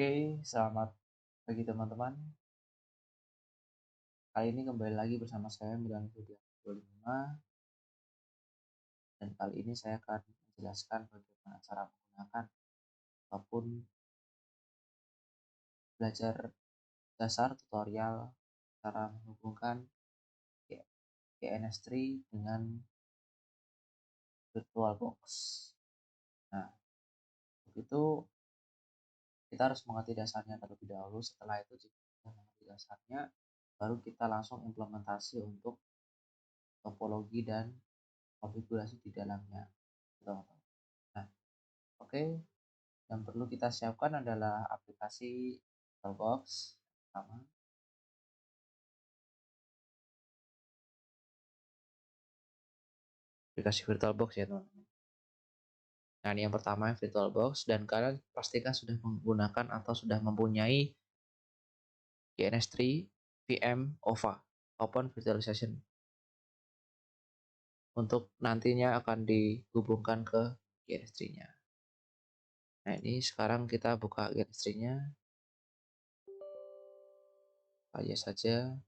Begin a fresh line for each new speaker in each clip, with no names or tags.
Oke, selamat pagi teman-teman. Kali ini kembali lagi bersama saya Milan Budi 25 dan kali ini saya akan menjelaskan bagaimana cara menggunakan ataupun belajar dasar tutorial cara menghubungkan GNS3 dengan VirtualBox. Nah, untuk itu kita harus mengerti dasarnya terlebih dahulu. Setelah itu jika kita mengerti dasarnya, baru kita langsung implementasi untuk topologi dan konfigurasi di dalamnya. Teman-teman. Nah, oke, yang perlu kita siapkan adalah aplikasi VirtualBox pertama. Aplikasi VirtualBox ya teman-teman. Nah, ini yang pertama VirtualBox dan kalian pastikan sudah menggunakan atau sudah mempunyai GNS3 VM OVA Open Virtualization untuk nantinya akan dihubungkan ke GNS3-nya. Nah, ini sekarang kita buka GNS3-nya aja saja.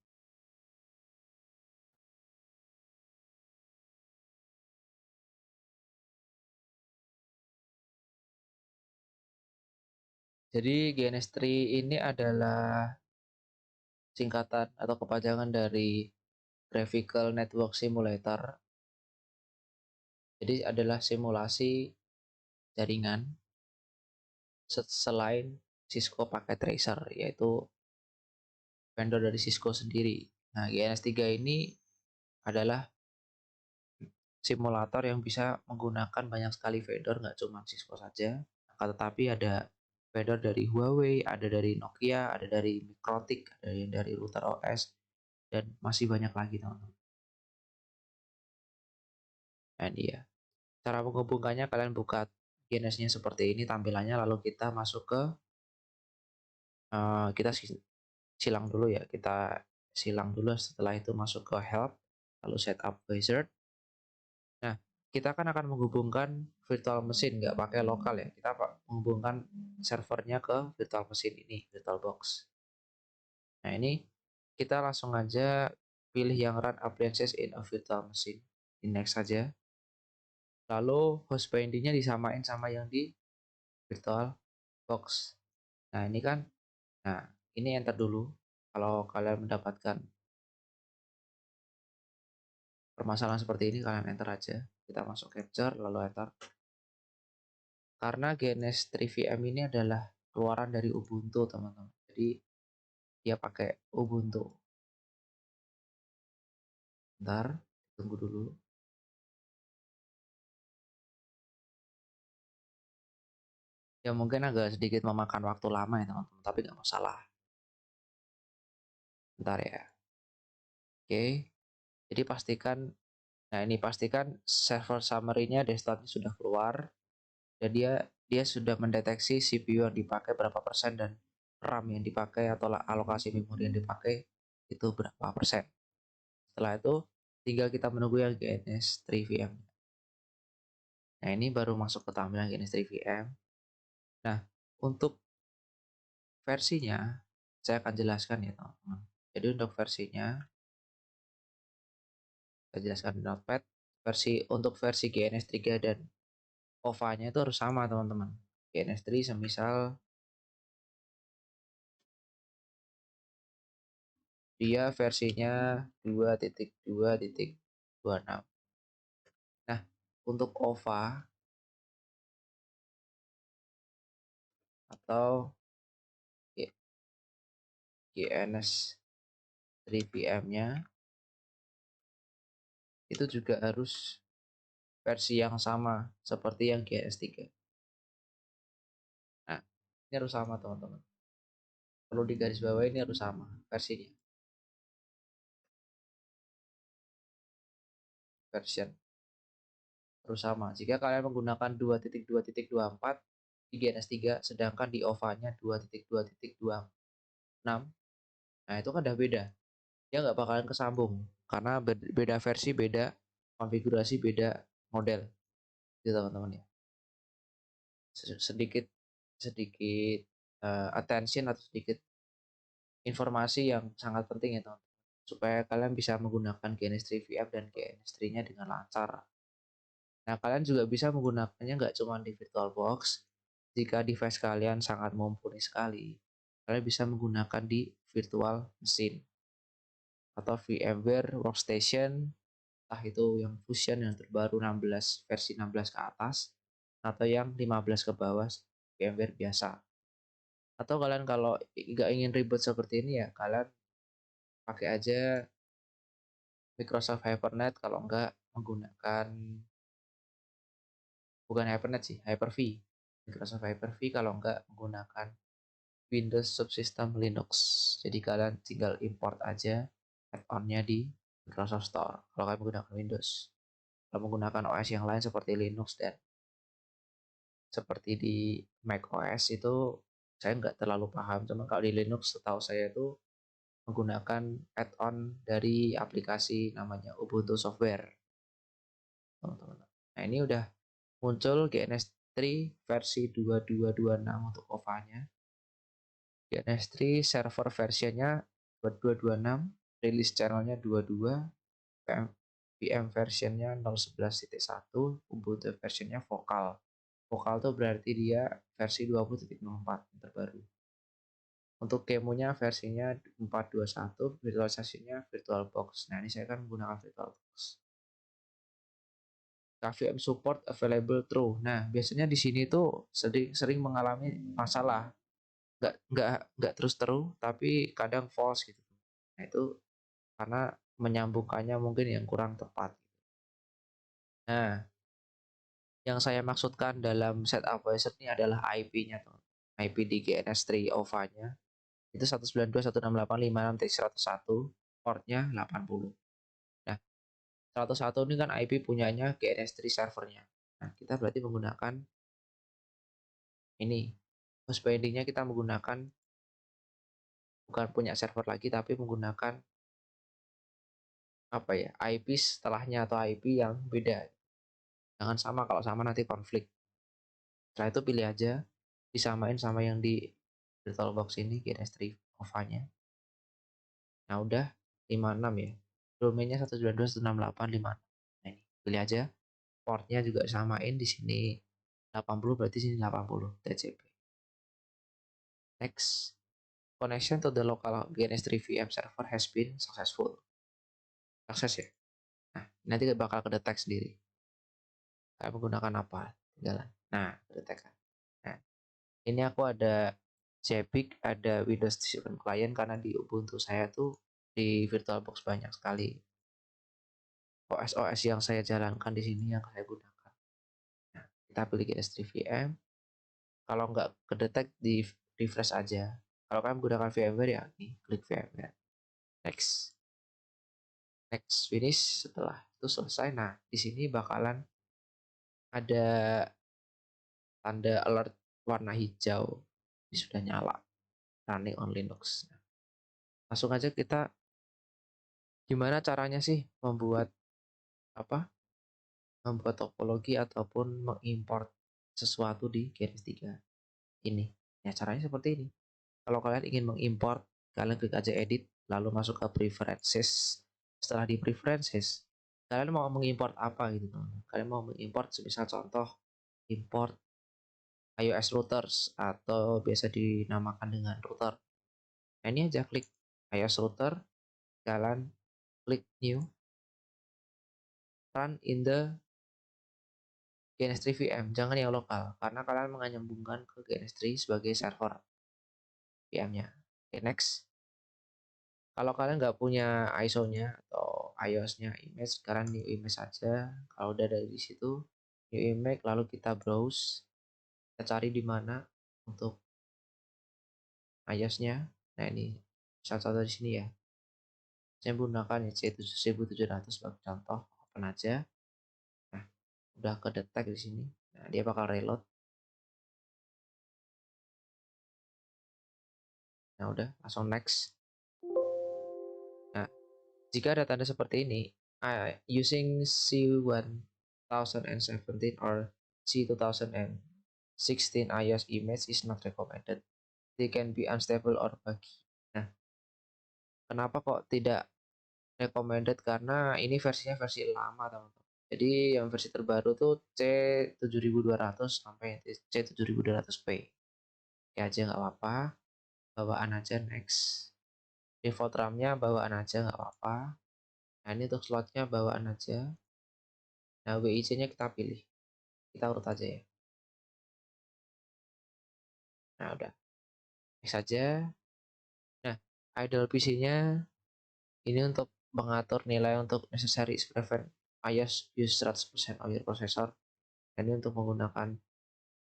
Jadi GNS3 ini adalah singkatan atau kepanjangan dari Graphical Network Simulator. Jadi adalah simulasi jaringan selain Cisco Packet Tracer, yaitu vendor dari Cisco sendiri. Nah, GNS3 ini adalah simulator yang bisa menggunakan banyak sekali vendor, nggak cuma Cisco saja, tetapi ada vendor dari Huawei, ada dari Nokia, ada dari Mikrotik, ada yang dari Router OS, dan masih banyak lagi teman-teman. Dan iya, cara menghubungkannya kalian buka GNS-nya seperti ini tampilannya, lalu kita masuk ke kita silang dulu ya, kita silang dulu, setelah itu masuk ke help, lalu setup wizard. Nah, kita kan akan menghubungkan virtual mesin, nggak pakai lokal ya, kita menghubungkan servernya ke virtual mesin ini, VirtualBox. Nah, ini kita langsung aja pilih yang run appliances in a virtual machine, di next saja. Lalu host bindingnya disamain sama yang di VirtualBox. Nah, ini kan, nah ini enter dulu. Kalau kalian mendapatkan permasalahan seperti ini, kalian enter aja. Kita masuk capture, lalu enter. Karena GNS3 VM ini adalah keluaran dari Ubuntu, teman-teman. Jadi, dia pakai Ubuntu. Bentar, tunggu dulu. Ya, mungkin agak sedikit memakan waktu lama ya, teman-teman. Tapi nggak masalah. Bentar ya. Oke. Jadi pastikan, nah ini pastikan server summary-nya desktop-nya sudah keluar. Dan dia sudah mendeteksi CPU yang dipakai berapa persen dan RAM yang dipakai atau alokasi memori yang dipakai itu berapa persen. Setelah itu tinggal kita menunggu yang GNS3 VM. Nah, ini baru masuk ke tampilan GNS3 VM. Nah, untuk versinya saya akan jelaskan ya teman-teman. Jadi untuk versinya saya jelaskan di notepad. Untuk versi GNS3 dan OVA-nya itu harus sama teman-teman. GNS3 semisal dia versinya 2.2.26. Nah, untuk OVA atau GNS3 VM-nya itu juga harus versi yang sama seperti yang GNS3. Nah, ini harus sama teman-teman. Perlu digarisbawahi, ini harus sama versinya. Version harus sama. Jika kalian menggunakan 2.2.24 di GNS3 sedangkan di OVA-nya 2.2.26, nah itu kan udah beda. Dia nggak bakalan kesambung karena beda versi, beda konfigurasi, beda model. Gitu teman-teman ya. Sedikit attention atau sedikit informasi yang sangat penting ya teman-teman, supaya kalian bisa menggunakan GNS3 VM dan GNS3-nya dengan lancar. Nah, kalian juga bisa menggunakannya nggak cuma di VirtualBox. Jika device kalian sangat mumpuni sekali, kalian bisa menggunakan di virtual machine atau VMware Workstation, entah itu yang Fusion yang terbaru 16 versi 16 ke atas atau yang 15 ke bawah VMware biasa. Atau kalian kalau nggak ingin ribet seperti ini ya, kalian pakai aja Microsoft Hyper-V kalau nggak menggunakan, bukan Hyper-V sih, Hyper-V. Microsoft Hyper-V kalau nggak menggunakan Windows Subsystem Linux. Jadi kalian tinggal import aja add-on-nya di Microsoft Store kalau kalian menggunakan Windows. Kalau menggunakan OS yang lain seperti Linux dan seperti di Mac OS itu saya nggak terlalu paham. Cuma kalau di Linux setahu saya itu menggunakan add-on dari aplikasi namanya Ubuntu Software, teman-teman. Nah, ini udah muncul GNS3 versi 2226 untuk OVA-nya. GNS3 server versinya 2226, release channelnya 22, VM versionnya 0.11.1, Ubuntu versionnya vokal. Vokal tuh berarti dia versi 20.04 yang terbaru. Untuk kemonya versinya 421, virtualisasinya VirtualBox. Nah, ini saya kan menggunakan VirtualBox. KVM support available true. Nah, biasanya di sini tuh sering mengalami masalah. Nggak terus true, tapi kadang false gitu. Nah, itu karena menyambungkannya mungkin yang kurang tepat. Nah, yang saya maksudkan dalam setup wizard ini adalah IP-nya tuh. IP di GNS3 OVA-nya itu 192.168.56.101, portnya 80. Nah, 101 ini kan IP punyanya GNS3 servernya. Nah, kita berarti menggunakan ini. Host binding-nya kita menggunakan bukan punya server lagi, tapi menggunakan apa ya, IP setelahnya atau IP yang beda. Jangan sama, kalau sama nanti konflik. Setelah itu pilih aja, disamain sama yang di VirtualBox ini, GNS3 OVA-nya. Nah, udah 56 ya. Domainnya 192.168.56. Nah, ini pilih aja. Portnya juga samain di sini 80, berarti sini 80 TCP. Next. Connection to the local GNS3 VM server has been successful. Sukses ya. Nah, nanti bakal kedetek sendiri. Kayak menggunakan apa? Tinggalan. Nah, kedetek kan. Nah, ini aku ada Jepic, ada Windows Distribution Client karena di Ubuntu saya tuh di VirtualBox banyak sekali OS-OS yang saya jalankan di sini yang saya gunakan. Nah, kita pilih GS3 VM. Kalau nggak kedetek di refresh aja. Kalau kalian menggunakan VMware ya ini klik VMware. Next. Next finish. Setelah itu selesai. Nah, di sini bakalan ada tanda alert warna hijau. Ini sudah nyala. Running on Linux. Nah, langsung aja kita gimana caranya sih membuat apa? Membuat topologi ataupun mengimport sesuatu di GNS3 ini. Ya, caranya seperti ini. Kalau kalian ingin mengimport, kalian klik aja edit, lalu masuk ke preferences. Setelah di preferences, kalian mau mengimport apa gitu teman. Kalian mau mengimport semisal contoh import iOS routers atau biasa dinamakan dengan router. Nah, ini aja klik iOS router, kalian klik new, run in the GNS3 VM, jangan yang lokal karena kalian menyambungkan ke GNS3 sebagai server VM-nya. Oke, next. Kalau kalian nggak punya ISO-nya atau iOS-nya image, kalian new image saja. Kalau udah dari situ, new image, lalu kita browse, kita cari di mana untuk iOS-nya. Nah, ini contoh di sini ya. Saya menggunakan C1700 sebagai contoh, open aja. Nah, udah kedetek di sini. Nah, dia bakal reload. Nah, udah langsung next. Nah, jika ada tanda seperti ini, using C1017 or C2016 iOS image is not recommended. they can be unstable or buggy. Nah, kenapa kok tidak recommended? Karena ini versinya versi lama, teman-teman. Jadi yang versi terbaru tuh C7200 sampai C7200P. Ya aja nggak apa-apa, bawaan aja next. Default RAM-nya bawaan aja nggak apa-apa. Nah ini untuk slotnya bawaan aja. Nah WIC-nya kita pilih, kita urut aja ya. Nah udah, next aja. Nah idle PC-nya ini untuk mengatur nilai untuk necessary prevent IOS use 100% of your processor. Dan ini untuk menggunakan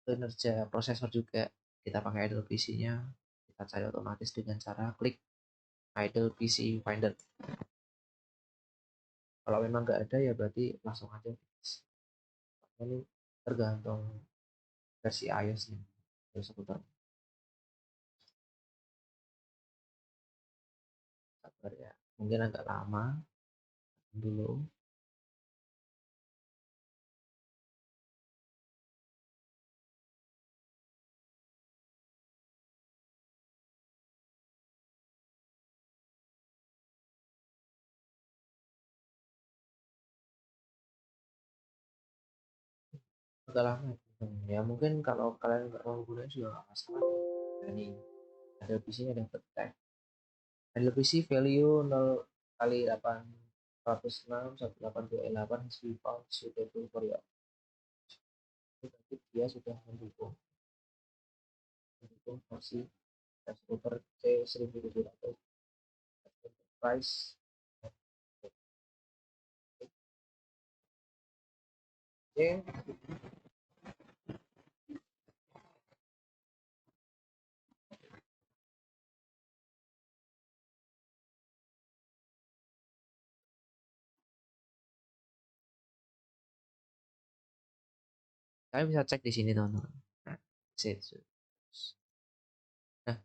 kinerja prosesor juga. Kita pakai idle PC-nya, kita cari otomatis dengan cara klik idle PC Finder. Kalau memang nggak ada ya berarti langsung aja. Ini tergantung versi iOS-nya. Terus seputar sabar ya. Mungkin agak lama dulu. Agak lama. Ya mungkin kalau kalian nggak mau gunain juga nggak masalah. Nah, ini ada PC-nya dapat tag. Ada PC value 0 kali 8 106 1828 has been found suitable for your. Berarti dia sudah mendukung versi Super C1700 price. Oke, kalian bisa cek di sini teman-teman. Nah, nah,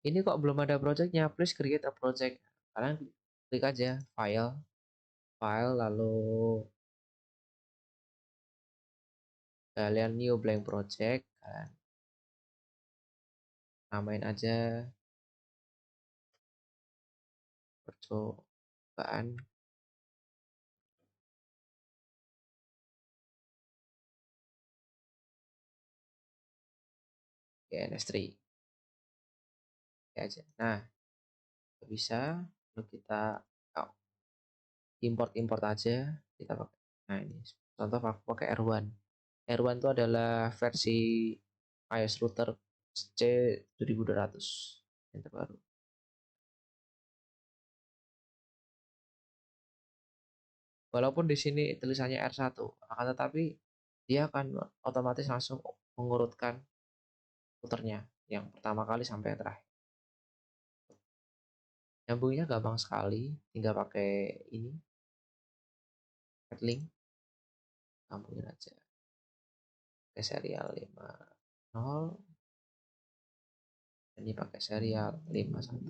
ini kok belum ada projectnya? Please create a project. Kalian klik aja file, lalu kalian new blank project, kalian namain aja percobaan GNS3 ya aja. Nah, bisa lalu kita import aja, kita pakai. Nah, ini contoh aku pakai R1. R1 itu adalah versi iOS router C7200 yang terbaru. Walaupun di sini tulisannya R1, akan tetapi dia akan otomatis langsung mengurutkan routernya yang pertama kali sampai yang terakhir. Nyambungnya gampang sekali, tinggal pakai ini, link, sambungin aja pakai serial 50, ini pakai serial 51,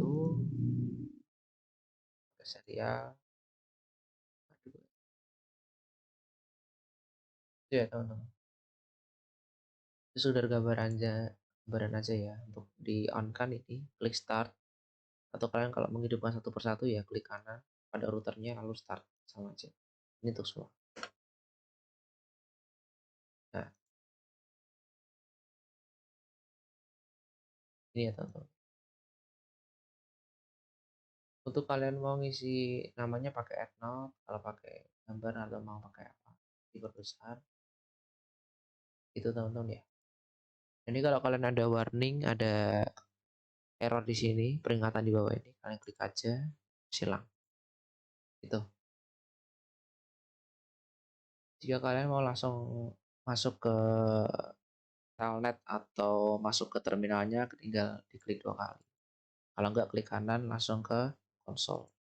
pakai serial, aduh, itu ya teman-teman. Itu sudah gambaran aja ya untuk di on kan ini, klik start, atau kalian kalau menghidupkan satu persatu ya klik kanan pada routernya lalu start, sama aja. Ini untuk semua. Nah, ini ya teman-teman. Untuk kalian mau ngisi namanya pakai AdNote, kalau pakai gambar atau mau pakai apa, diperbesar. Itu teman-teman ya. Ini kalau kalian ada warning, ada error di sini, peringatan di bawah ini, kalian klik aja, silang. Itu. Jika kalian mau langsung masuk ke telnet atau masuk ke terminalnya, tinggal diklik 2 kali. Kalau nggak klik kanan langsung ke konsol.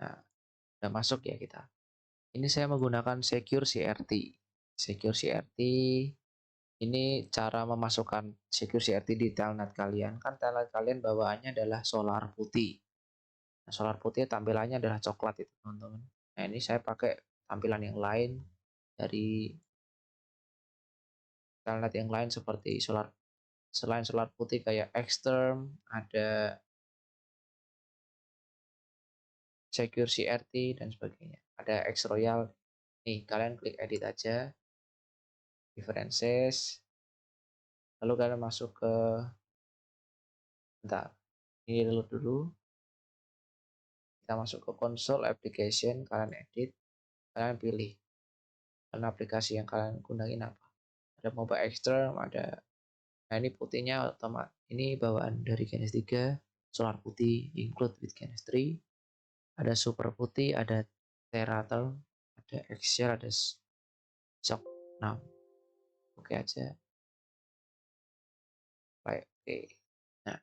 Nah, udah masuk ya kita. Ini saya menggunakan Secure CRT. Secure CRT ini cara memasukkan Secure CRT di telnet kalian. Kan telnet kalian bawaannya adalah solar putih. Nah, solar putih tampilannya adalah coklat itu teman-teman. Nah ini saya pakai tampilan yang lain dari Telnet yang lain seperti selain solar putih kayak Xterm, ada Secure CRT dan sebagainya. Ada X Royal. Nih, kalian klik edit aja, preferences, lalu kalian masuk ke, bentar, ini dulu, kita masuk ke console application, kalian edit, kalian pilih dan aplikasi yang kalian gunain apa. Ada mobile extreme, ada, nah ini putihnya otomatis, ini bawaan dari Genesis 3, solar putih include with Genesis 3, ada super putih, ada Terratel, ada Excel, ada Shock 6. Oke aja, baik, oke. Nah,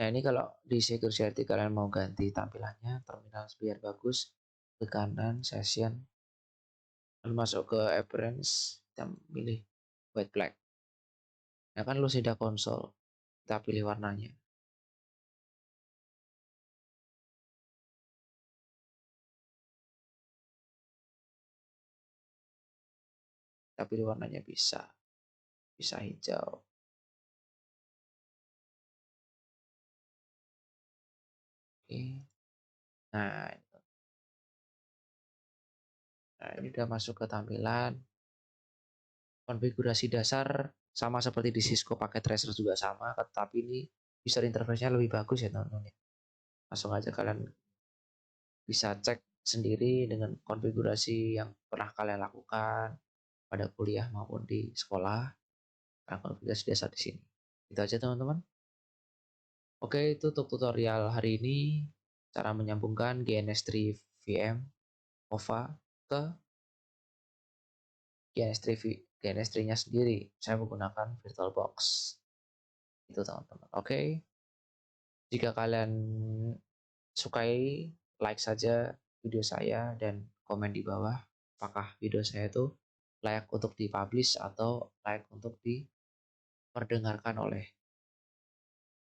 nah ini kalau di security kalian mau ganti tampilannya, terminal biar bagus, ke kanan, session, lalu masuk ke appearance, kita pilih white black. Nah kan lu sudah konsol, kita pilih warnanya. Kita pilih warnanya bisa hijau. Oke. Nah, ini udah masuk ke tampilan. Konfigurasi dasar sama seperti di Cisco pakai tracer juga sama, tetapi ini user interface-nya lebih bagus ya teman-teman. Langsung aja kalian bisa cek sendiri dengan konfigurasi yang pernah kalian lakukan pada kuliah maupun di sekolah. Nah, konfigurasi dasar di sini. Itu aja teman-teman. Oke, itu untuk tutorial hari ini, cara menyambungkan GNS3 VM OVA ke GNS3-nya sendiri. Saya menggunakan VirtualBox. Itu teman-teman. Oke, jika kalian sukai, like saja video saya dan komen di bawah apakah video saya itu layak untuk dipublish atau layak untuk diperdengarkan oleh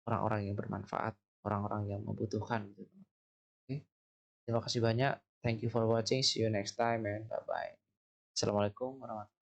orang-orang yang bermanfaat, orang-orang yang membutuhkan. Oke, terima kasih banyak. Thank you for watching. See you next time and bye bye. Assalamualaikum warahmatullahi wabarakatuh.